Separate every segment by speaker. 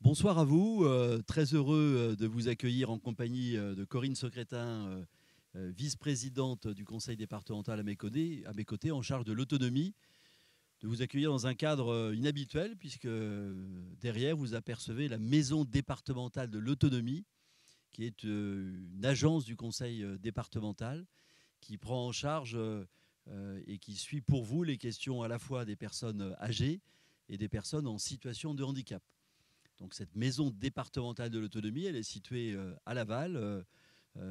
Speaker 1: Bonsoir à vous, très heureux de vous accueillir en compagnie de Corinne Secrétin, vice-présidente du conseil départemental à mes côtés, en charge de l'autonomie, de vous accueillir dans un cadre inhabituel puisque derrière vous apercevez la maison départementale de l'autonomie, qui est une agence du conseil départemental qui prend en charge et qui suit pour vous les questions à la fois des personnes âgées et des personnes en situation de handicap. Donc cette maison départementale de l'autonomie, elle est située à Laval,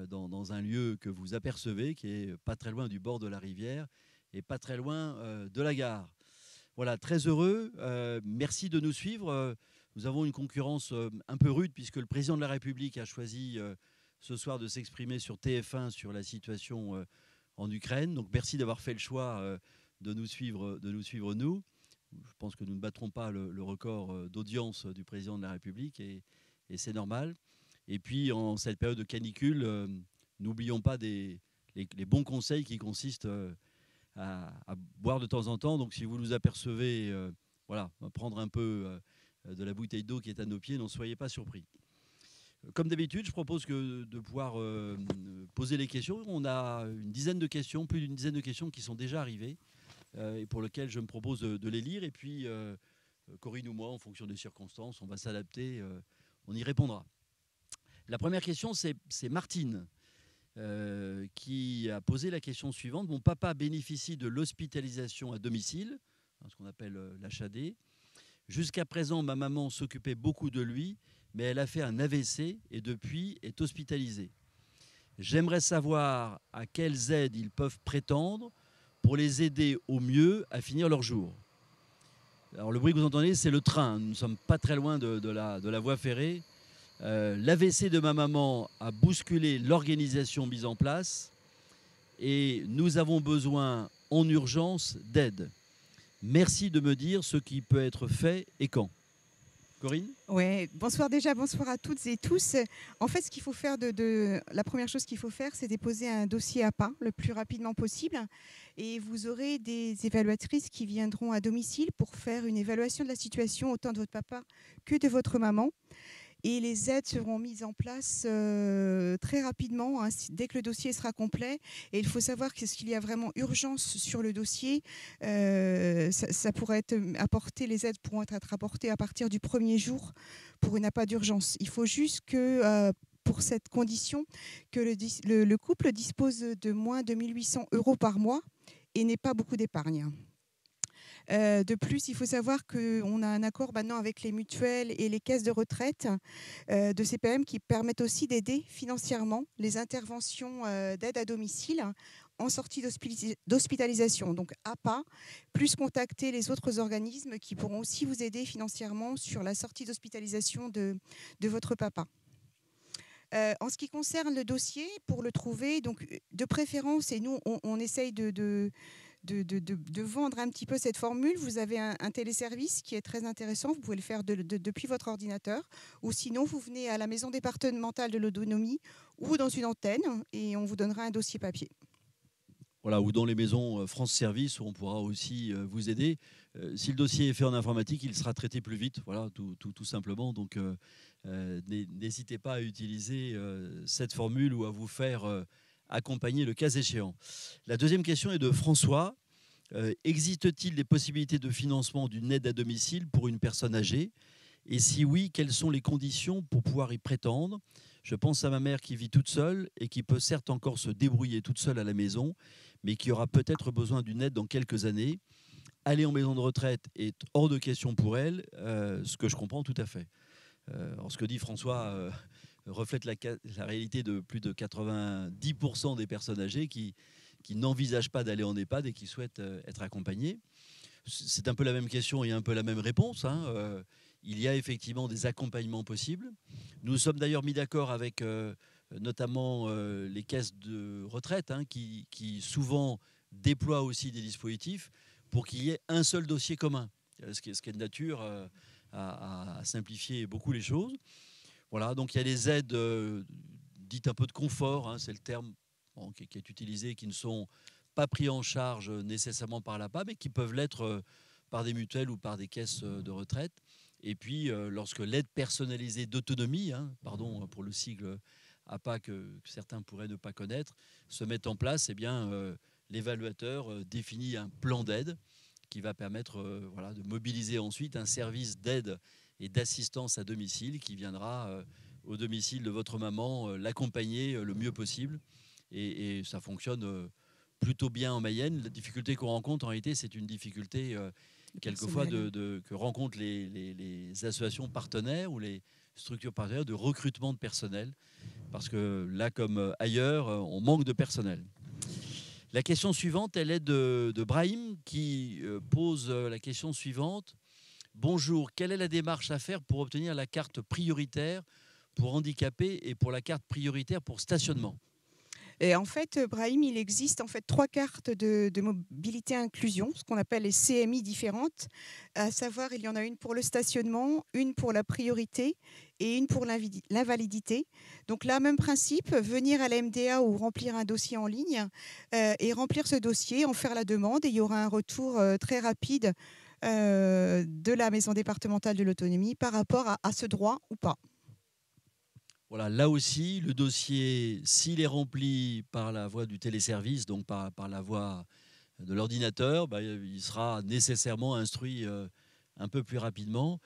Speaker 1: dans un lieu que vous apercevez, qui est pas très loin du bord de la rivière et pas très loin de la gare. Voilà, très heureux. Merci de nous suivre. Nous avons une concurrence un peu rude puisque le président de la République a choisi ce soir de s'exprimer sur TF1 sur la situation en Ukraine. Donc merci d'avoir fait le choix de nous suivre, nous. Je pense que nous ne battrons pas le record d'audience du président de la République et c'est normal. Et puis, en cette période de canicule, n'oublions pas les bons conseils qui consistent à boire de temps en temps. Donc, si vous nous apercevez, voilà, prendre un peu de la bouteille d'eau qui est à nos pieds, n'en soyez pas surpris. Comme d'habitude, je propose de pouvoir poser les questions. On a une dizaine de questions, plus d'une dizaine de questions qui sont déjà arrivées. Et pour lequel je me propose de les lire. Et puis, Corinne ou moi, en fonction des circonstances, on va s'adapter, on y répondra. La première question, c'est Martine qui a posé la question suivante. Mon papa bénéficie de l'hospitalisation à domicile, ce qu'on appelle l'HAD. Jusqu'à présent, ma maman s'occupait beaucoup de lui, mais elle a fait un AVC et depuis est hospitalisée. J'aimerais savoir à quelles aides ils peuvent prétendre pour les aider au mieux à finir leur jour. Alors le bruit que vous entendez, c'est le train. Nous ne sommes pas très loin de la voie ferrée. L'AVC de ma maman a bousculé l'organisation mise en place et nous avons besoin en urgence d'aide. Merci de me dire ce qui peut être fait et quand. Corinne ?
Speaker 2: Ouais, bonsoir déjà, bonsoir à toutes et tous. En fait, ce qu'il faut faire, la première chose qu'il faut faire, c'est déposer un dossier APA le plus rapidement possible. Et vous aurez des évaluatrices qui viendront à domicile pour faire une évaluation de la situation autant de votre papa que de votre maman. Et les aides seront mises en place très rapidement, hein, dès que le dossier sera complet. Et il faut savoir qu'il y a vraiment urgence sur le dossier. Ça pourrait être apporté, les aides pourront être apportées à partir du premier jour pour une APA d'urgence. Il faut juste que, pour cette condition, que le couple dispose de moins de 1 800 € par mois et n'ait pas beaucoup d'épargne. De plus, il faut savoir qu'on a un accord maintenant avec les mutuelles et les caisses de retraite de CPM qui permettent aussi d'aider financièrement les interventions d'aide à domicile en sortie d'hospitalisation. Donc APA, plus contacter les autres organismes qui pourront aussi vous aider financièrement sur la sortie d'hospitalisation de votre papa. En ce qui concerne le dossier, pour le trouver, donc de préférence, et nous on essaye de vendre un petit peu cette formule. Vous avez un téléservice qui est très intéressant. Vous pouvez le faire depuis votre ordinateur. Ou sinon, vous venez à la maison départementale de l'autonomie ou dans une antenne et on vous donnera un dossier papier.
Speaker 1: Voilà, ou dans les maisons France Service, où on pourra aussi vous aider. Si le dossier est fait en informatique, il sera traité plus vite, voilà, tout simplement. Donc, n'hésitez pas à utiliser cette formule ou à vous faire accompagner le cas échéant. La deuxième question est de François. Existe-t-il des possibilités de financement d'une aide à domicile pour une personne âgée ? Et si oui, quelles sont les conditions pour pouvoir y prétendre ? Je pense à ma mère qui vit toute seule et qui peut certes encore se débrouiller toute seule à la maison, mais qui aura peut-être besoin d'une aide dans quelques années. Aller en maison de retraite est hors de question pour elle, ce que je comprends tout à fait. Alors, ce que dit François reflète la réalité de plus de 90% des personnes âgées qui n'envisagent pas d'aller en EHPAD et qui souhaitent être accompagnées. C'est un peu la même question et un peu la même réponse, hein. Il y a effectivement des accompagnements possibles. Nous sommes d'ailleurs mis d'accord avec notamment les caisses de retraite, hein, qui souvent déploient aussi des dispositifs pour qu'il y ait un seul dossier commun, ce qui est de nature à simplifier beaucoup les choses. Voilà, donc il y a des aides dites un peu de confort, hein, c'est le terme qui est utilisé, qui ne sont pas pris en charge nécessairement par l'APA, mais qui peuvent l'être par des mutuelles ou par des caisses de retraite. Et puis, lorsque l'aide personnalisée d'autonomie, pardon pour le sigle APA que certains pourraient ne pas connaître, se met en place, eh bien, l'évaluateur définit un plan d'aide qui va permettre voilà, de mobiliser ensuite un service d'aide et d'assistance à domicile qui viendra au domicile de votre maman l'accompagner le mieux possible. Et ça fonctionne plutôt bien en Mayenne. La difficulté qu'on rencontre, en réalité, c'est une difficulté quelquefois que rencontrent les associations partenaires ou les structures partenaires de recrutement de personnel. Parce que là, comme ailleurs, on manque de personnel. La question suivante, elle est de Brahim qui pose la question suivante. Bonjour, quelle est la démarche à faire pour obtenir la carte prioritaire pour handicapés et pour la carte prioritaire pour stationnement?
Speaker 2: Et en fait, Brahim, il existe en fait 3 cartes de mobilité inclusion, ce qu'on appelle les CMI différentes. À savoir, il y en a une pour le stationnement, une pour la priorité et une pour l'invalidité. Donc là, même principe, venir à la MDA ou remplir un dossier en ligne et remplir ce dossier, en faire la demande et il y aura un retour très rapide de la maison départementale de l'autonomie par rapport à ce droit ou pas.
Speaker 1: Voilà, là aussi, le dossier, s'il est rempli par la voie du téléservice, donc par la voie de l'ordinateur, il sera nécessairement instruit un peu plus rapidement.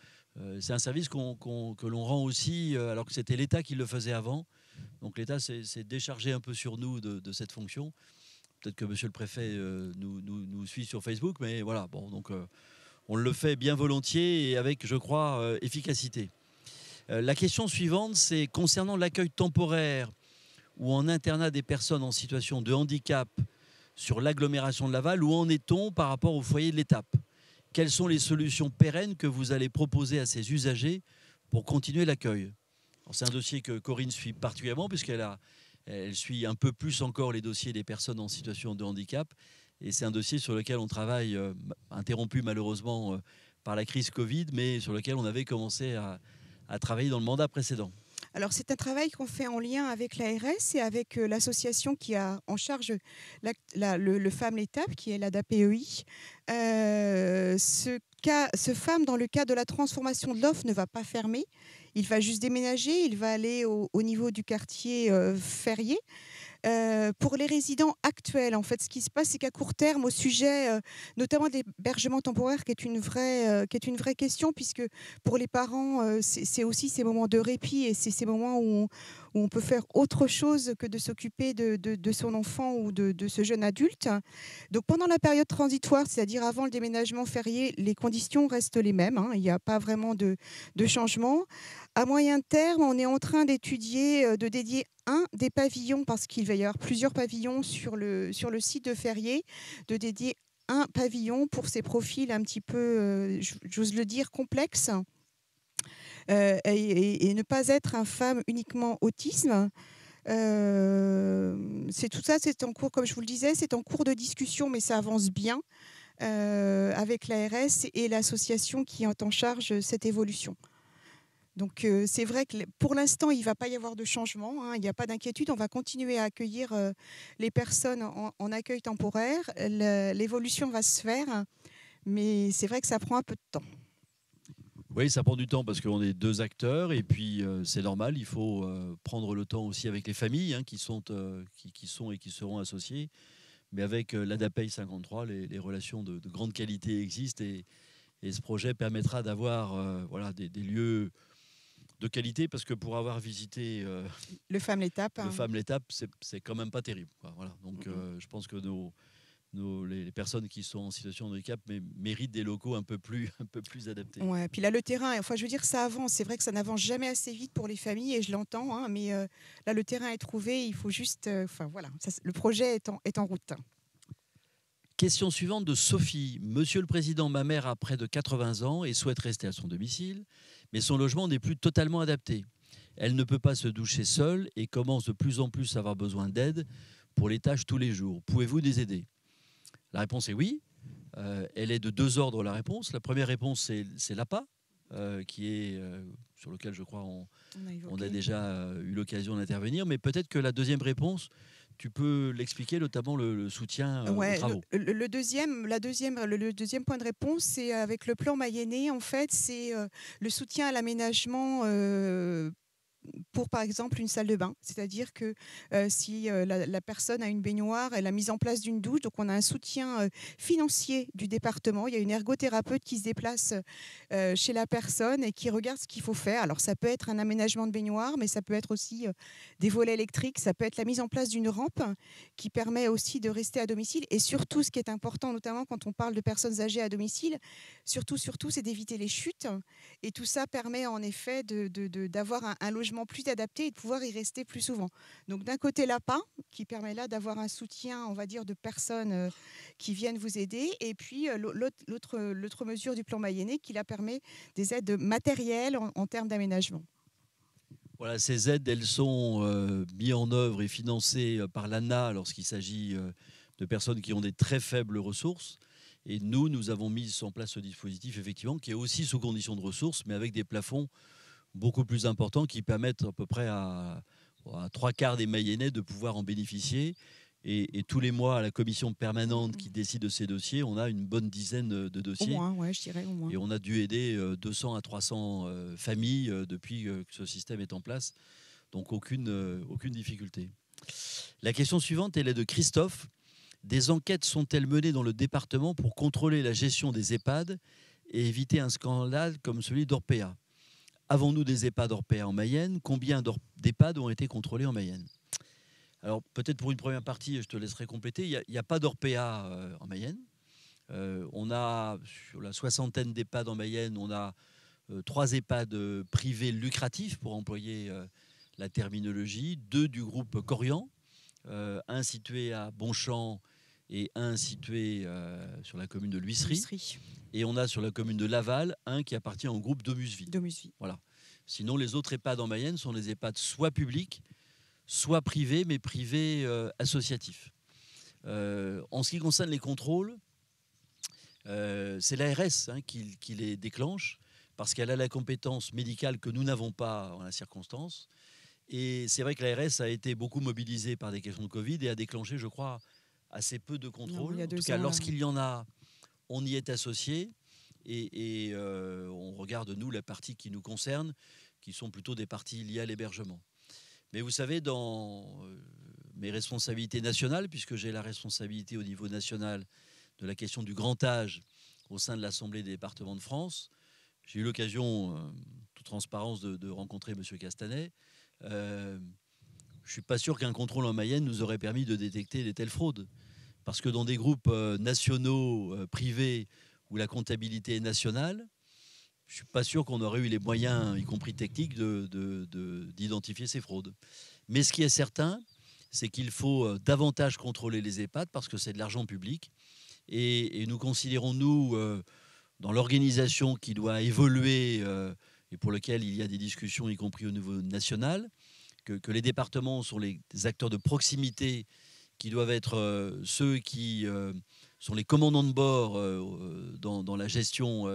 Speaker 1: C'est un service que l'on rend aussi, alors que c'était l'État qui le faisait avant. Donc l'État s'est déchargé un peu sur nous de cette fonction. Peut-être que monsieur le préfet nous suit sur Facebook, mais voilà, bon, donc on le fait bien volontiers et avec, je crois, efficacité. La question suivante, c'est concernant l'accueil temporaire ou en internat des personnes en situation de handicap sur l'agglomération de Laval. Où en est-on par rapport au foyer de l'étape? Quelles sont les solutions pérennes que vous allez proposer à ces usagers pour continuer l'accueil? C'est un dossier que Corinne suit particulièrement puisqu'elle suit un peu plus encore les dossiers des personnes en situation de handicap. Et c'est un dossier sur lequel on travaille, interrompu malheureusement par la crise Covid, mais sur lequel on avait commencé à travailler dans le mandat précédent.
Speaker 2: Alors, c'est un travail qu'on fait en lien avec l'ARS et avec l'association qui a en charge le FAM l'étape, qui est l'ADAPEI. Ce FAM, dans le cadre de la transformation de l'offre, ne va pas fermer. Il va juste déménager, il va aller au niveau du quartier Ferrier. Pour les résidents actuels, en fait, ce qui se passe, c'est qu'à court terme, au sujet notamment de l'hébergement temporaire, qui est une vraie question, puisque pour les parents, c'est aussi ces moments de répit et c'est ces moments où on peut faire autre chose que de s'occuper de son enfant ou de ce jeune adulte. Donc pendant la période transitoire, c'est-à-dire avant le déménagement férié, les conditions restent les mêmes, il n'y a pas vraiment de changement. À moyen terme, on est en train d'étudier, de dédier un des pavillons, parce qu'il va y avoir plusieurs pavillons sur le site de Ferrier, de dédier un pavillon pour ces profils un petit peu, j'ose le dire, complexes, et ne pas être un FAM uniquement autisme. C'est tout ça, c'est en cours, comme je vous le disais, c'est en cours de discussion, mais ça avance bien avec l'ARS et l'association qui est en charge cette évolution. Donc c'est vrai que pour l'instant, il ne va pas y avoir de changement, il n'y a pas d'inquiétude. On va continuer à accueillir les personnes en accueil temporaire. L'évolution va se faire, mais c'est vrai que ça prend un peu de temps.
Speaker 1: Oui, ça prend du temps parce qu'on est 2 acteurs et puis c'est normal, il faut prendre le temps aussi avec les familles qui sont et qui seront associées. Mais avec l'ADAPEI 53, les relations de grande qualité existent et ce projet permettra d'avoir voilà, des lieux de qualité, parce que pour avoir visité
Speaker 2: le FAM l'étape,
Speaker 1: c'est quand même pas terrible, quoi. Voilà. Donc je pense que les personnes qui sont en situation de handicap méritent des locaux un peu plus adaptés.
Speaker 2: Ouais, puis là le terrain, enfin je veux dire, ça avance. C'est vrai que ça n'avance jamais assez vite pour les familles et je l'entends, mais là le terrain est trouvé. Il faut juste, voilà, le projet est en route.
Speaker 1: Question suivante de Sophie. Monsieur le Président, ma mère a près de 80 ans et souhaite rester à son domicile, mais son logement n'est plus totalement adapté. Elle ne peut pas se doucher seule et commence de plus en plus à avoir besoin d'aide pour les tâches tous les jours. Pouvez-vous les aider? La réponse est oui. Elle est de 2 ordres, la réponse. La première réponse, c'est l'APA, sur lequel je crois on a déjà eu l'occasion d'intervenir. Mais peut-être que la deuxième réponse tu peux l'expliquer, notamment le soutien aux
Speaker 2: Ouais,
Speaker 1: travaux.
Speaker 2: le deuxième point de réponse, c'est avec le plan Mayennais, en fait, c'est le soutien à l'aménagement pour, par exemple, une salle de bain. C'est-à-dire que si la personne a une baignoire et la mise en place d'une douche, donc on a un soutien financier du département. Il y a une ergothérapeute qui se déplace chez la personne et qui regarde ce qu'il faut faire. Alors ça peut être un aménagement de baignoire, mais ça peut être aussi des volets électriques, ça peut être la mise en place d'une rampe qui permet aussi de rester à domicile. Et surtout, ce qui est important, notamment quand on parle de personnes âgées à domicile, surtout, c'est d'éviter les chutes. Et tout ça permet en effet d'avoir un logement plus adapté et de pouvoir y rester plus souvent. Donc d'un côté, l'APA, qui permet là d'avoir un soutien, on va dire, de personnes qui viennent vous aider. Et puis l'autre mesure du plan Mayennais qui là permet des aides matérielles en termes d'aménagement.
Speaker 1: Voilà, ces aides, elles sont mises en œuvre et financées par l'ANA lorsqu'il s'agit de personnes qui ont des très faibles ressources. Et nous avons mis en place ce dispositif, effectivement, qui est aussi sous condition de ressources, mais avec des plafonds beaucoup plus importants qui permettent à peu près à 3/4 des Mayennais de pouvoir en bénéficier. Et tous les mois, à la commission permanente qui décide de ces dossiers, on a une bonne dizaine de dossiers.
Speaker 2: Au moins, ouais, je dirais au moins.
Speaker 1: Et on a dû aider 200 à 300 familles depuis que ce système est en place. Donc aucune difficulté. La question suivante, elle est de Christophe. Des enquêtes sont-elles menées dans le département pour contrôler la gestion des EHPAD et éviter un scandale comme celui d'Orpea? Avons-nous des EHPAD Orpea en Mayenne? Combien d'EHPAD ont été contrôlés en Mayenne? Alors, peut-être pour une première partie, je te laisserai compléter. Il n'y a pas d'Orpea en Mayenne. On a, sur la soixantaine d'EHPAD en Mayenne, on a 3 EHPAD privés lucratifs, pour employer la terminologie, 2 du groupe Corian, un situé à Bonchamp et un situé sur la commune de l'Huisserie. Et on a sur la commune de Laval un qui appartient au groupe Domusvie. Voilà. Sinon, les autres EHPAD en Mayenne sont des EHPAD soit publics, soit privés, mais privés associatifs. En ce qui concerne les contrôles, c'est l'ARS qui les déclenche parce qu'elle a la compétence médicale que nous n'avons pas en la circonstance. Et c'est vrai que l'ARS a été beaucoup mobilisée par des questions de Covid et a déclenché, je crois, assez peu de contrôles. En tout cas, lorsqu'il y en a, on y est associé et on regarde, nous, la partie qui nous concerne, qui sont plutôt des parties liées à l'hébergement. Mais vous savez, dans mes responsabilités nationales, puisque j'ai la responsabilité au niveau national de la question du grand âge au sein de l'Assemblée des départements de France, j'ai eu l'occasion, toute transparence, de rencontrer M. Castanet. Je ne suis pas sûr qu'un contrôle en Mayenne nous aurait permis de détecter de telles fraudes. Parce que dans des groupes nationaux, privés, où la comptabilité est nationale, je ne suis pas sûr qu'on aurait eu les moyens, y compris techniques, d'identifier ces fraudes. Mais ce qui est certain, c'est qu'il faut davantage contrôler les EHPAD parce que c'est de l'argent public. Et nous considérons, nous, dans l'organisation qui doit évoluer et pour lequel il y a des discussions, y compris au niveau national, que les départements sont les acteurs de proximité qui doivent être ceux qui sont les commandants de bord dans la gestion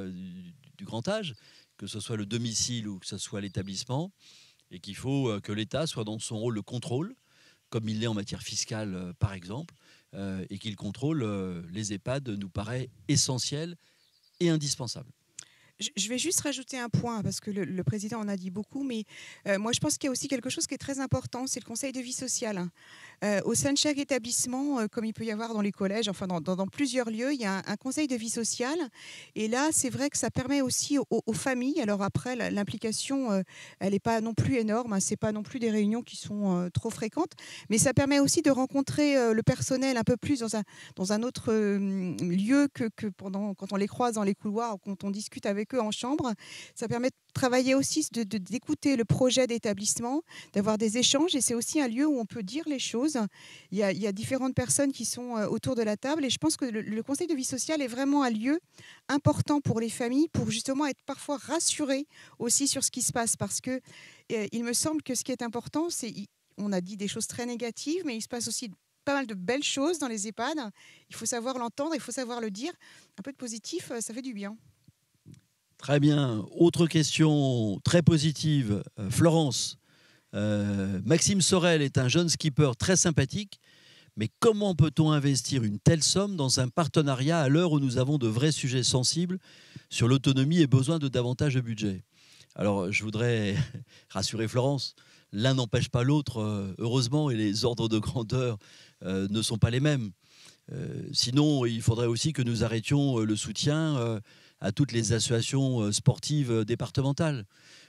Speaker 1: du grand âge, que ce soit le domicile ou que ce soit l'établissement, et qu'il faut que l'État soit dans son rôle de contrôle, comme il l'est en matière fiscale, par exemple, et qu'il contrôle les EHPAD nous paraît essentiel et indispensable.
Speaker 2: Je vais juste rajouter un point, parce que le président en a dit beaucoup, mais moi je pense qu'il y a aussi quelque chose qui est très important, c'est le conseil de vie sociale. Au sein de chaque établissement, comme il peut y avoir dans les collèges, enfin dans plusieurs lieux, il y a un conseil de vie sociale. Et là, c'est vrai que ça permet aussi aux familles, alors après, l'implication, elle n'est pas non plus énorme, ce n'est pas non plus des réunions qui sont trop fréquentes, mais ça permet aussi de rencontrer le personnel un peu plus dans un autre lieu que quand on les croise dans les couloirs ou quand on discute avec eux en chambre. Ça permet de travailler aussi, d'écouter le projet d'établissement, d'avoir des échanges, et c'est aussi un lieu où on peut dire les choses. Il y a différentes personnes qui sont autour de la table, et je pense que le conseil de vie sociale est vraiment un lieu important pour les familles, pour justement être parfois rassurées aussi sur ce qui se passe, parce que il me semble que ce qui est important, c'est, on a dit des choses très négatives, mais il se passe aussi pas mal de belles choses dans les EHPAD. Il faut savoir l'entendre, il faut savoir le dire. Un peu de positif, ça fait du bien.
Speaker 1: Très bien. Autre question très positive. Florence, Maxime Sorel est un jeune skipper très sympathique, mais comment peut-on investir une telle somme dans un partenariat à l'heure où nous avons de vrais sujets sensibles sur l'autonomie et besoin de davantage de budget? Alors, je voudrais rassurer Florence, l'un n'empêche pas l'autre, heureusement, et les ordres de grandeur ne sont pas les mêmes. Sinon, il faudrait aussi que nous arrêtions le soutien à toutes les associations sportives départementales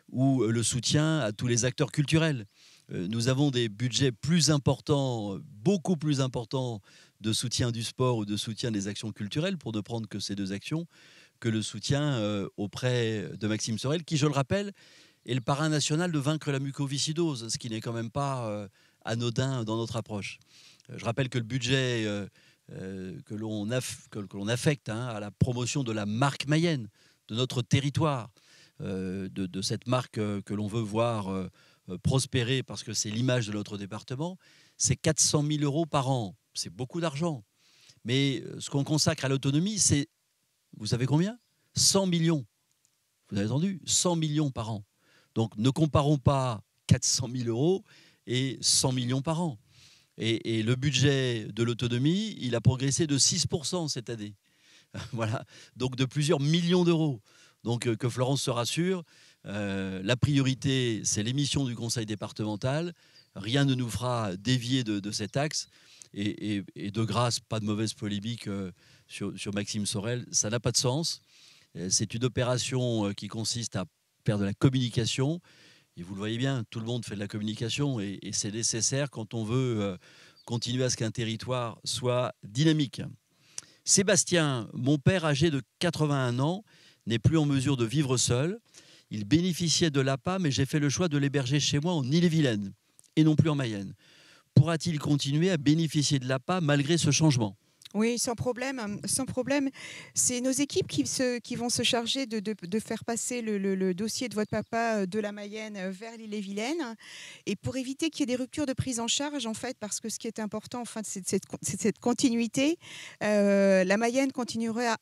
Speaker 1: ou le soutien à tous les acteurs culturels. Nous avons des budgets plus importants, beaucoup plus importants de soutien du sport ou de soutien des actions culturelles, pour ne prendre que ces deux actions, que le soutien auprès de Maxime Sorel, qui, je le rappelle, est le parrain national de vaincre la mucoviscidose, ce qui n'est quand même pas anodin dans notre approche. Je rappelle que le budget que l'on affecte à la promotion de la marque Mayenne, de notre territoire, de cette marque que l'on veut voir prospérer parce que c'est l'image de notre département, c'est 400 000 € par an. C'est beaucoup d'argent. Mais ce qu'on consacre à l'autonomie, c'est, vous savez combien? 100 millions. Vous avez entendu? 100 millions par an. Donc ne comparons pas 400 000 € et 100 millions par an. Et le budget de l'autonomie, il a progressé de 6% cette année. Voilà, donc de plusieurs millions d'euros. Donc que Florence se rassure, la priorité, c'est l'émission du conseil départemental. Rien ne nous fera dévier de cet axe. Et de grâce, pas de mauvaise polémique sur Maxime Sorel, ça n'a pas de sens. C'est une opération qui consiste à faire de la communication. Et vous le voyez bien, tout le monde fait de la communication et c'est nécessaire quand on veut continuer à ce qu'un territoire soit dynamique. Sébastien, mon père âgé de 81 ans, n'est plus en mesure de vivre seul. Il bénéficiait de l'APA, mais j'ai fait le choix de l'héberger chez moi en Ille-et-Vilaine et non plus en Mayenne. Pourra-t-il continuer à bénéficier de l'APA malgré ce changement ?
Speaker 2: Oui, sans problème, sans problème. C'est nos équipes qui vont se charger de faire passer le dossier de votre papa de la Mayenne vers l'Ille-et-Vilaine. Et pour éviter qu'il y ait des ruptures de prise en charge, en fait, parce que ce qui est important, enfin, c'est cette continuité. La Mayenne continuera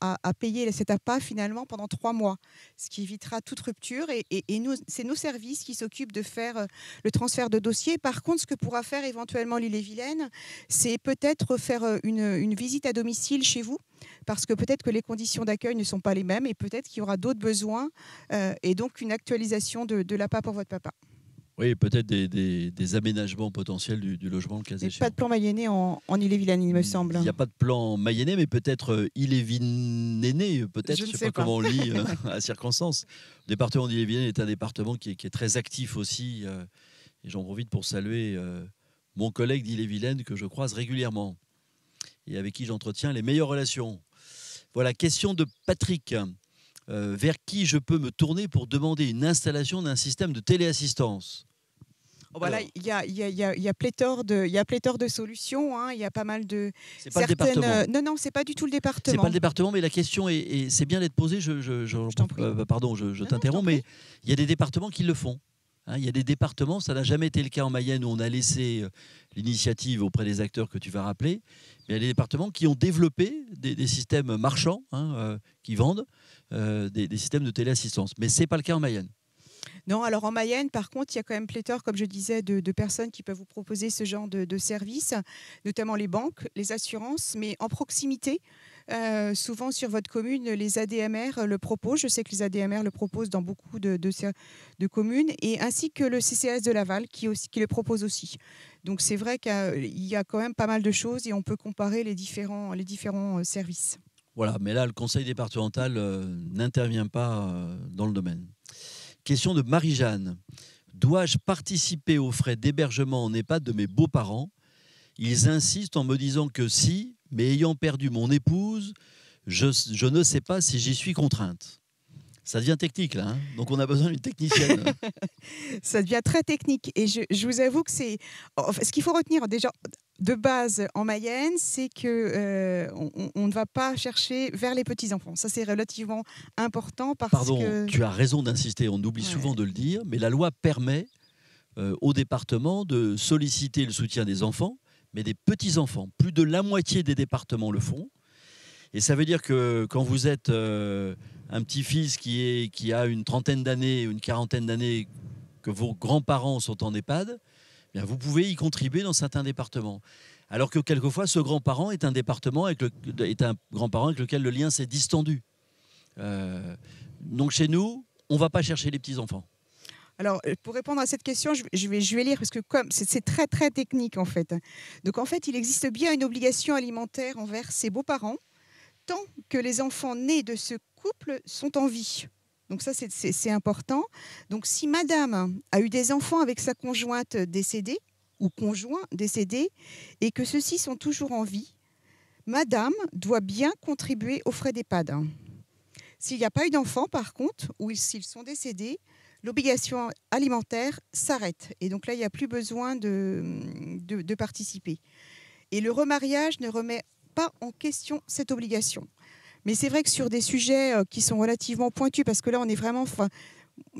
Speaker 2: à payer cet APA finalement pendant 3 mois, ce qui évitera toute rupture. Et nous, c'est nos services qui s'occupent de faire le transfert de dossier. Par contre, ce que pourra faire éventuellement l'Ille-et-Vilaine, c'est peut-être faire une visite à domicile chez vous, parce que peut-être que les conditions d'accueil ne sont pas les mêmes et peut-être qu'il y aura d'autres besoins et donc une actualisation de l'APA pour votre papa.
Speaker 1: Oui, peut-être des aménagements potentiels du logement, le cas échéant.
Speaker 2: Pas de plan mayennais en Ille-et-Vilaine, il me semble.
Speaker 1: Il n'y a pas de plan mayennais, mais peut-être Ille-et-Vilaine, peut-être, je ne sais pas comment on lit à circonstance. Le département d'Ille-et-Vilaine est un département qui est très actif aussi, et j'en profite pour saluer mon collègue d'Ille-et-Vilaine que je croise régulièrement et avec qui j'entretiens les meilleures relations. Voilà, question de Patrick. Vers qui je peux me tourner pour demander une installation d'un système de téléassistance ?
Speaker 2: Voilà, il y a pléthore de solutions. Hein. Il y a pas mal de.
Speaker 1: C'est pas le département.
Speaker 2: Non, c'est pas du tout le département.
Speaker 1: C'est pas le département, mais la question est c'est bien d'être posée. Je t'interromps, mais il y a des départements qui le font. Hein, il y a des départements, ça n'a jamais été le cas en Mayenne où on a laissé l'initiative auprès des acteurs que tu vas rappeler. Mais il y a des départements qui ont développé des systèmes marchands qui vendent des systèmes de téléassistance. Mais c'est pas le cas en Mayenne.
Speaker 2: Non, alors en Mayenne, par contre, il y a quand même pléthore, comme je disais, de personnes qui peuvent vous proposer ce genre de services, notamment les banques, les assurances, mais en proximité. Souvent sur votre commune, les ADMR le proposent. Je sais que les ADMR le proposent dans beaucoup de communes, et ainsi que le CCAS de Laval qui le propose aussi. Donc c'est vrai qu'il y a quand même pas mal de choses et on peut comparer les différents services.
Speaker 1: Voilà, mais là, le conseil départemental n'intervient pas dans le domaine. Question de Marie-Jeanne. Dois-je participer aux frais d'hébergement en EHPAD de mes beaux-parents ? Ils insistent en me disant que si, mais ayant perdu mon épouse, je ne sais pas si j'y suis contrainte. Ça devient technique, là. Hein, donc, on a besoin d'une technicienne.
Speaker 2: Ça devient très technique. Et je vous avoue que c'est... Enfin, ce qu'il faut retenir déjà de base en Mayenne, c'est qu'on ne va pas chercher vers les petits-enfants. Ça, c'est relativement important parce que...
Speaker 1: Tu as raison d'insister. On oublie souvent de le dire. Mais la loi permet au département de solliciter le soutien des enfants, mais des petits-enfants. Plus de la moitié des départements le font. Et ça veut dire que quand vous êtes un petit-fils qui a une trentaine d'années, une quarantaine d'années, que vos grands-parents sont en EHPAD, eh bien, vous pouvez y contribuer dans certains départements. Alors que quelquefois, ce grand-parent est un grand-parent avec lequel le lien s'est distendu. Donc chez nous, on ne va pas chercher les petits-enfants.
Speaker 2: Alors, pour répondre à cette question, je vais lire parce que c'est très, très technique en fait. Donc, en fait, il existe bien une obligation alimentaire envers ses beaux-parents tant que les enfants nés de ce couple sont en vie. Donc ça, c'est important. Donc, si madame a eu des enfants avec sa conjointe décédée ou conjoint décédé et que ceux-ci sont toujours en vie, madame doit bien contribuer aux frais d'EHPAD. S'il n'y a pas eu d'enfants, par contre, ou s'ils sont décédés, l'obligation alimentaire s'arrête. Et donc là, il n'y a plus besoin de participer. Et le remariage ne remet pas en question cette obligation. Mais c'est vrai que sur des sujets qui sont relativement pointus, parce que là, on est vraiment...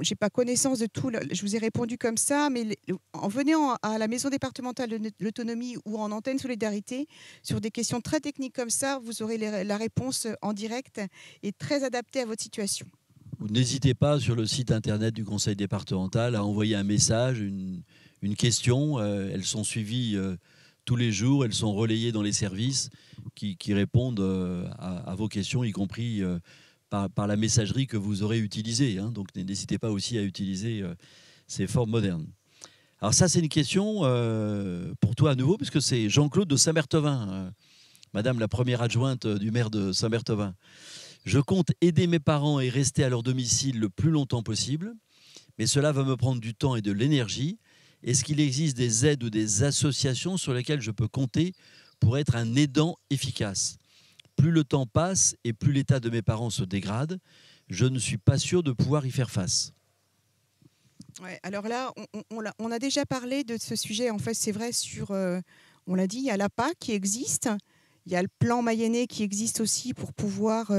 Speaker 2: Je n'ai pas connaissance de tout, je vous ai répondu comme ça, mais en venant à la maison départementale de l'autonomie ou en antenne solidarité, sur des questions très techniques comme ça, vous aurez la réponse en direct et très adaptée à votre situation.
Speaker 1: N'hésitez pas sur le site internet du conseil départemental à envoyer un message, une question. Elles sont suivies tous les jours, elles sont relayées dans les services qui répondent à vos questions, y compris par la messagerie que vous aurez utilisée. Donc n'hésitez pas aussi à utiliser ces formes modernes. Alors ça, c'est une question pour toi à nouveau, puisque c'est Jean-Claude de Saint-Berthevin, Madame la première adjointe du maire de Saint-Berthevin. Je compte aider mes parents et rester à leur domicile le plus longtemps possible, mais cela va me prendre du temps et de l'énergie. Est-ce qu'il existe des aides ou des associations sur lesquelles je peux compter pour être un aidant efficace ? Plus le temps passe et plus l'état de mes parents se dégrade, je ne suis pas sûr de pouvoir y faire face.
Speaker 2: Ouais, alors là, on a déjà parlé de ce sujet. En fait, c'est vrai, on l'a dit, il y a l'APA qui existe. Il y a le plan Mayennais qui existe aussi pour pouvoir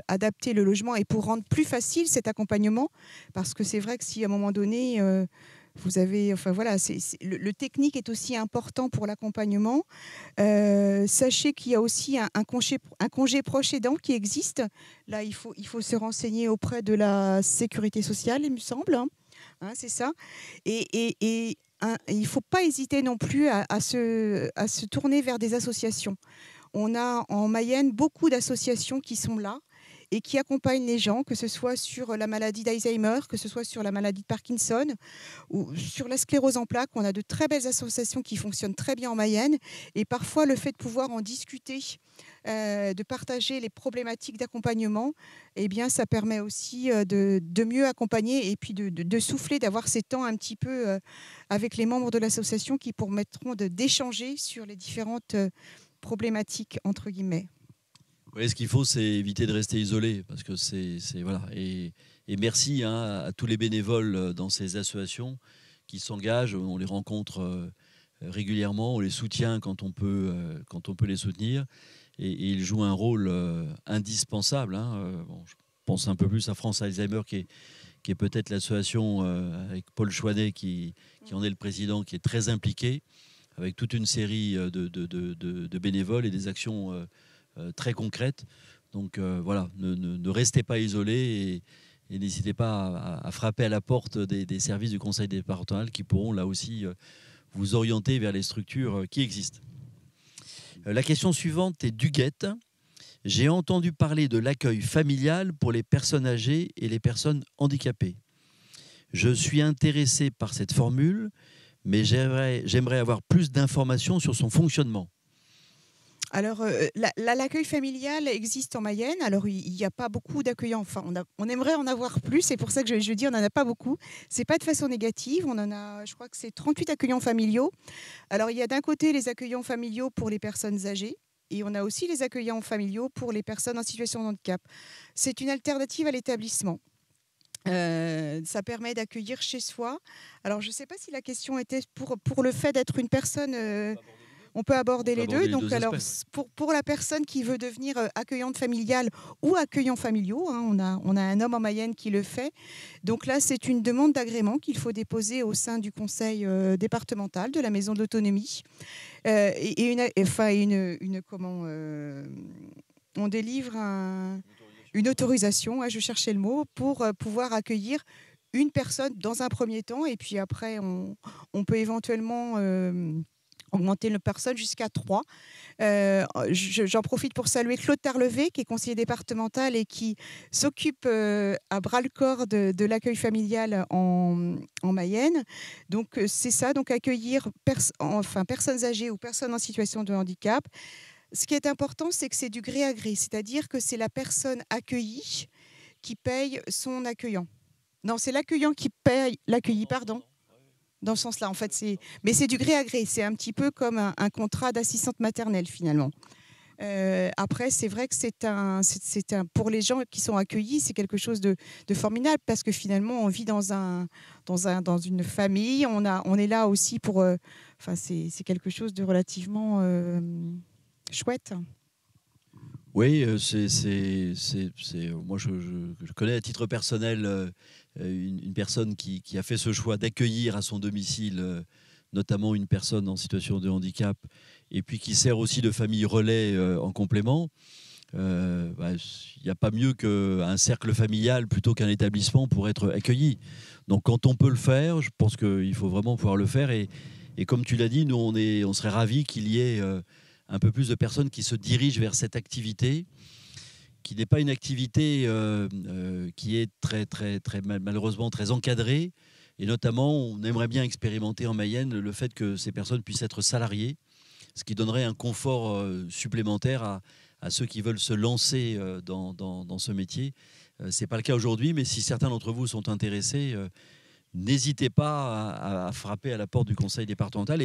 Speaker 2: adapter le logement et pour rendre plus facile cet accompagnement. Parce que c'est vrai que si à un moment donné, vous avez... Enfin voilà, le technique est aussi important pour l'accompagnement. Sachez qu'il y a aussi un congé proche aidant qui existe. Là, il faut se renseigner auprès de la sécurité sociale, il me semble. C'est ça. Et il ne faut pas hésiter non plus à se tourner vers des associations. On a en Mayenne beaucoup d'associations qui sont là et qui accompagnent les gens, que ce soit sur la maladie d'Alzheimer, que ce soit sur la maladie de Parkinson ou sur la sclérose en plaques. On a de très belles associations qui fonctionnent très bien en Mayenne. Et parfois, le fait de pouvoir en discuter, de partager les problématiques d'accompagnement, eh bien, ça permet aussi de mieux accompagner et puis de souffler, d'avoir ces temps un petit peu avec les membres de l'association qui permettront d'échanger sur les différentes problématiques, entre guillemets.
Speaker 1: Oui, ce qu'il faut, c'est éviter de rester isolé, parce que voilà. Et merci à tous les bénévoles dans ces associations qui s'engagent. On les rencontre régulièrement, on les soutient quand on peut les soutenir, et ils jouent un rôle indispensable. Bon, je pense un peu plus à France Alzheimer, qui est peut-être l'association avec Paul Chouanet, qui en est le président, qui est très impliqué, avec toute une série de bénévoles et des actions très concrètes. Donc voilà, ne restez pas isolés et n'hésitez pas à frapper à la porte des services du conseil départemental qui pourront là aussi vous orienter vers les structures qui existent. La question suivante est d'Huguette. J'ai entendu parler de l'accueil familial pour les personnes âgées et les personnes handicapées. Je suis intéressé par cette formule, mais j'aimerais avoir plus d'informations sur son fonctionnement.
Speaker 2: Alors, l'accueil familial existe en Mayenne. Alors, il n'y a pas beaucoup d'accueillants. Enfin, on aimerait en avoir plus. C'est pour ça que je dis on n'en a pas beaucoup. Ce n'est pas de façon négative. On en a, je crois que c'est 38 accueillants familiaux. Alors, il y a d'un côté les accueillants familiaux pour les personnes âgées. Et on a aussi les accueillants familiaux pour les personnes en situation de handicap. C'est une alternative à l'établissement. Ça permet d'accueillir chez soi. Alors, je ne sais pas si la question était pour le fait d'être une personne... on peut aborder les deux. Donc, alors, pour la personne qui veut devenir accueillante familiale ou accueillant familiaux, on a un homme en Mayenne qui le fait. Donc là, c'est une demande d'agrément qu'il faut déposer au sein du conseil départemental de la maison de l'autonomie. On délivre une autorisation, je cherchais le mot, pour pouvoir accueillir une personne dans un premier temps, et puis après, on peut éventuellement augmenter le personne jusqu'à 3. J'en profite pour saluer Claude Tarlevé, qui est conseiller départemental et qui s'occupe à bras-le-corps de l'accueil familial en Mayenne. Donc, c'est ça, donc accueillir personnes âgées ou personnes en situation de handicap. Ce qui est important, c'est que c'est du gré à gré, c'est-à-dire que c'est la personne accueillie qui paye son accueillant. Non, c'est l'accueillant qui paye l'accueilli, pardon. Dans ce sens-là, en fait, mais c'est du gré à gré. C'est un petit peu comme un contrat d'assistante maternelle, finalement. Après, c'est vrai que pour les gens qui sont accueillis, c'est quelque chose de formidable, parce que finalement, on vit dans une famille. On est là aussi pour. C'est quelque chose de relativement chouette.
Speaker 1: Oui, moi je connais à titre personnel une personne qui a fait ce choix d'accueillir à son domicile notamment une personne en situation de handicap, et puis qui sert aussi de famille relais en complément. Il n'y a pas mieux qu'un cercle familial plutôt qu'un établissement pour être accueilli. Donc quand on peut le faire, je pense qu'il faut vraiment pouvoir le faire. Et comme tu l'as dit, nous on serait ravis qu'il y ait un peu plus de personnes qui se dirigent vers cette activité, qui n'est pas une activité qui est très malheureusement très encadrée. Et notamment, on aimerait bien expérimenter en Mayenne le fait que ces personnes puissent être salariées, ce qui donnerait un confort supplémentaire à ceux qui veulent se lancer dans ce métier. Ce n'est pas le cas aujourd'hui, mais si certains d'entre vous sont intéressés, n'hésitez pas à frapper à la porte du conseil départemental.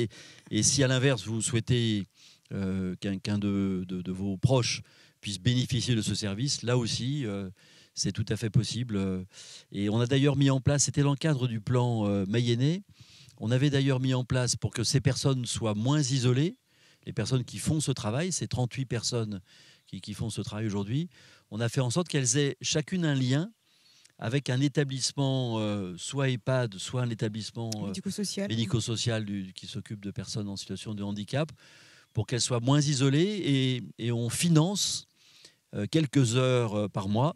Speaker 1: Et si à l'inverse, vous souhaitez qu'un de vos proches puisse bénéficier de ce service, là aussi, c'est tout à fait possible. Et on a d'ailleurs mis en place, c'était dans le cadre du plan mayennais, on avait d'ailleurs mis en place pour que ces personnes soient moins isolées, les personnes qui font ce travail, ces 38 personnes qui font ce travail aujourd'hui, on a fait en sorte qu'elles aient chacune un lien avec un établissement, soit EHPAD, soit un établissement médico-social qui s'occupe de personnes en situation de handicap, pour qu'elles soient moins isolées, et on finance quelques heures par mois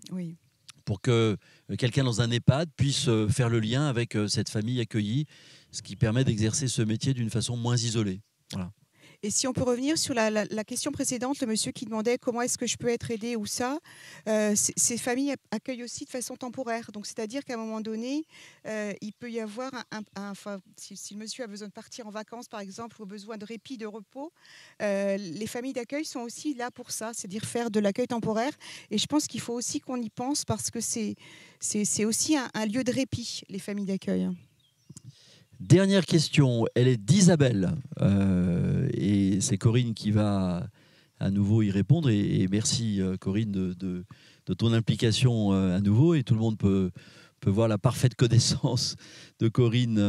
Speaker 1: pour que quelqu'un dans un EHPAD puisse faire le lien avec cette famille accueillie, ce qui permet d'exercer ce métier d'une façon moins isolée. Voilà.
Speaker 2: Et si on peut revenir sur la question précédente, le monsieur qui demandait comment est-ce que je peux être aidé ou ça, ces familles accueillent aussi de façon temporaire. Donc, c'est-à-dire qu'à un moment donné, il peut y avoir, si le monsieur a besoin de partir en vacances, par exemple, ou besoin de répit, de repos, les familles d'accueil sont aussi là pour ça, c'est-à-dire faire de l'accueil temporaire. Et je pense qu'il faut aussi qu'on y pense, parce que c'est aussi un lieu de répit, les familles d'accueil.
Speaker 1: Dernière question, elle est d'Isabelle, et c'est Corinne qui va à nouveau y répondre. Et merci Corinne de ton implication à nouveau, et tout le monde peut voir la parfaite connaissance de Corinne,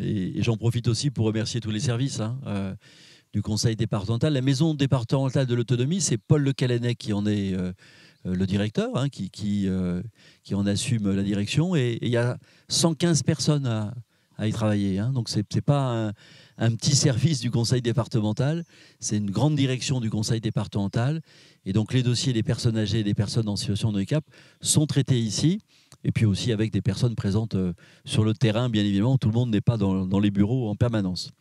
Speaker 1: et j'en profite aussi pour remercier tous les services du conseil départemental. La maison départementale de l'autonomie, c'est Paul Le Calanec qui en est le directeur, qui en assume la direction, et il y a 115 personnes à y travailler. Donc, ce n'est pas un petit service du conseil départemental, c'est une grande direction du conseil départemental. Et donc, les dossiers des personnes âgées et des personnes en situation de handicap sont traités ici, et puis aussi avec des personnes présentes sur le terrain, bien évidemment. Tout le monde n'est pas dans les bureaux en permanence.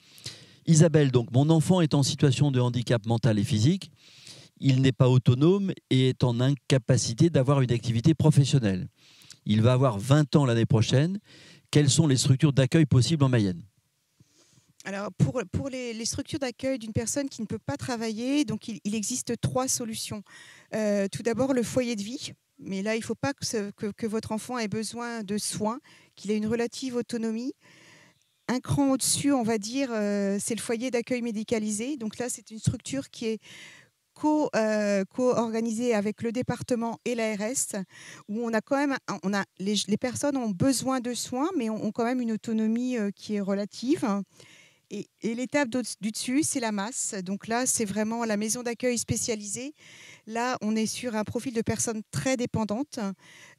Speaker 1: Isabelle, donc, mon enfant est en situation de handicap mental et physique. Il n'est pas autonome et est en incapacité d'avoir une activité professionnelle. Il va avoir 20 ans l'année prochaine. Quelles sont les structures d'accueil possibles en Mayenne ?
Speaker 2: Alors, pour les structures d'accueil d'une personne qui ne peut pas travailler, donc il existe 3 solutions. Tout d'abord, le foyer de vie. Mais là, il ne faut pas que votre enfant ait besoin de soins, qu'il ait une relative autonomie. Un cran au-dessus, on va dire, c'est le foyer d'accueil médicalisé. Donc là, c'est une structure qui est co-organisée avec le département et l'ARS, où on a quand même, les personnes ont besoin de soins, mais ont quand même une autonomie qui est relative. Et l'étape du dessus, c'est la masse. Donc là, c'est vraiment la maison d'accueil spécialisée. Là, on est sur un profil de personnes très dépendantes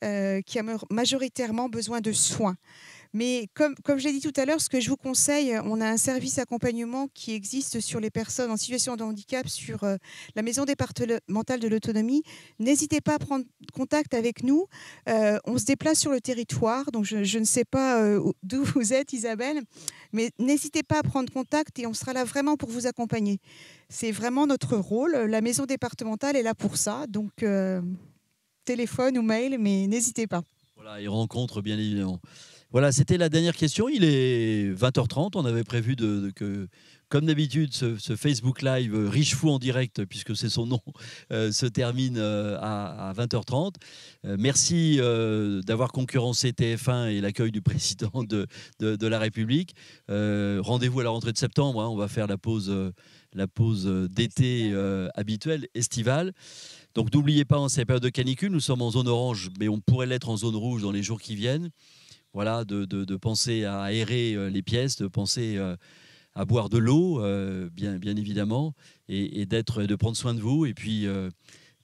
Speaker 2: qui a majoritairement besoin de soins. Mais comme je l'ai dit tout à l'heure, ce que je vous conseille, on a un service accompagnement qui existe sur les personnes en situation de handicap sur la maison départementale de l'autonomie. N'hésitez pas à prendre contact avec nous. On se déplace sur le territoire, donc je ne sais pas d'où vous êtes, Isabelle, mais n'hésitez pas à prendre contact et on sera là vraiment pour vous accompagner. C'est vraiment notre rôle. La maison départementale est là pour ça, donc téléphone ou mail, mais n'hésitez pas.
Speaker 1: Voilà, et rencontre, bien évidemment. Voilà, c'était la dernière question. Il est 20h30. On avait prévu que, comme d'habitude, ce Facebook Live Riche Fou en direct, puisque c'est son nom, se termine à 20h30. Merci d'avoir concurrencé TF1 et l'accueil du président de la République. Rendez-vous à la rentrée de septembre. Hein, on va faire la pause d'été habituelle, estivale. Donc n'oubliez pas, en ces périodes de canicule, nous sommes en zone orange, mais on pourrait l'être en zone rouge dans les jours qui viennent. Voilà, de penser à aérer les pièces, de penser à boire de l'eau, bien évidemment, et de prendre soin de vous. Et puis,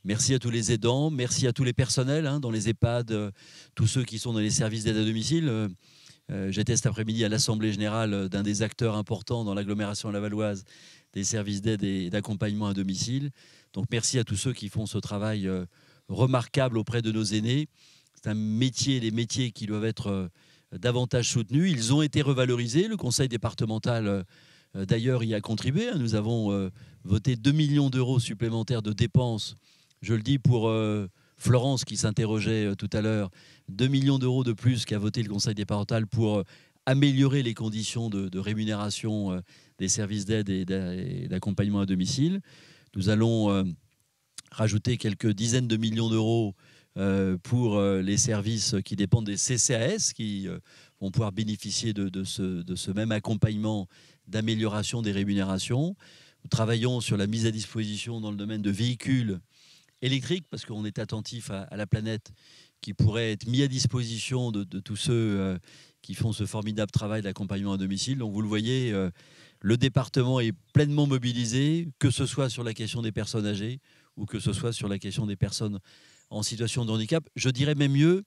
Speaker 1: merci à tous les aidants, merci à tous les personnels hein, dans les EHPAD, tous ceux qui sont dans les services d'aide à domicile. J'étais cet après-midi à l'Assemblée générale d'un des acteurs importants dans l'agglomération lavalloise des services d'aide et d'accompagnement à domicile. Donc merci à tous ceux qui font ce travail remarquable auprès de nos aînés. C'est un métier, des métiers qui doivent être davantage soutenus. Ils ont été revalorisés. Le conseil départemental, d'ailleurs, y a contribué. Nous avons voté 2 millions d'euros supplémentaires de dépenses. Je le dis pour Florence qui s'interrogeait tout à l'heure. 2 millions d'euros de plus qu'a voté le conseil départemental pour améliorer les conditions de rémunération des services d'aide et d'accompagnement à domicile. Nous allons rajouter quelques dizaines de millions d'euros pour les services qui dépendent des CCAS, qui vont pouvoir bénéficier de ce même accompagnement d'amélioration des rémunérations. Nous travaillons sur la mise à disposition dans le domaine de véhicules électriques, parce qu'on est attentif à la planète, qui pourrait être mis à disposition de tous ceux qui font ce formidable travail d'accompagnement à domicile. Donc vous le voyez, le département est pleinement mobilisé, que ce soit sur la question des personnes âgées ou que ce soit sur la question des personnes en situation de handicap. Je dirais même mieux,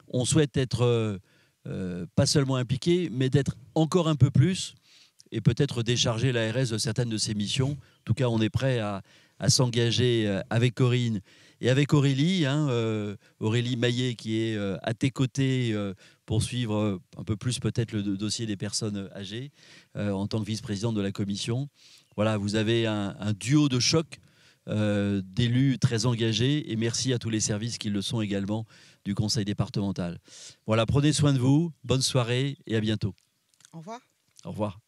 Speaker 1: on souhaite être pas seulement impliqué, mais d'être encore un peu plus et peut-être décharger l'ARS de certaines de ses missions. En tout cas, on est prêt à s'engager avec Corinne et avec Aurélie, Aurélie Maillet qui est à tes côtés pour suivre un peu plus peut-être le dossier des personnes âgées en tant que vice-présidente de la commission. Voilà, vous avez un duo de choc d'élus très engagés et merci à tous les services qui le sont également du conseil départemental. Voilà, prenez soin de vous, bonne soirée et à bientôt.
Speaker 2: Au revoir.
Speaker 1: Au revoir.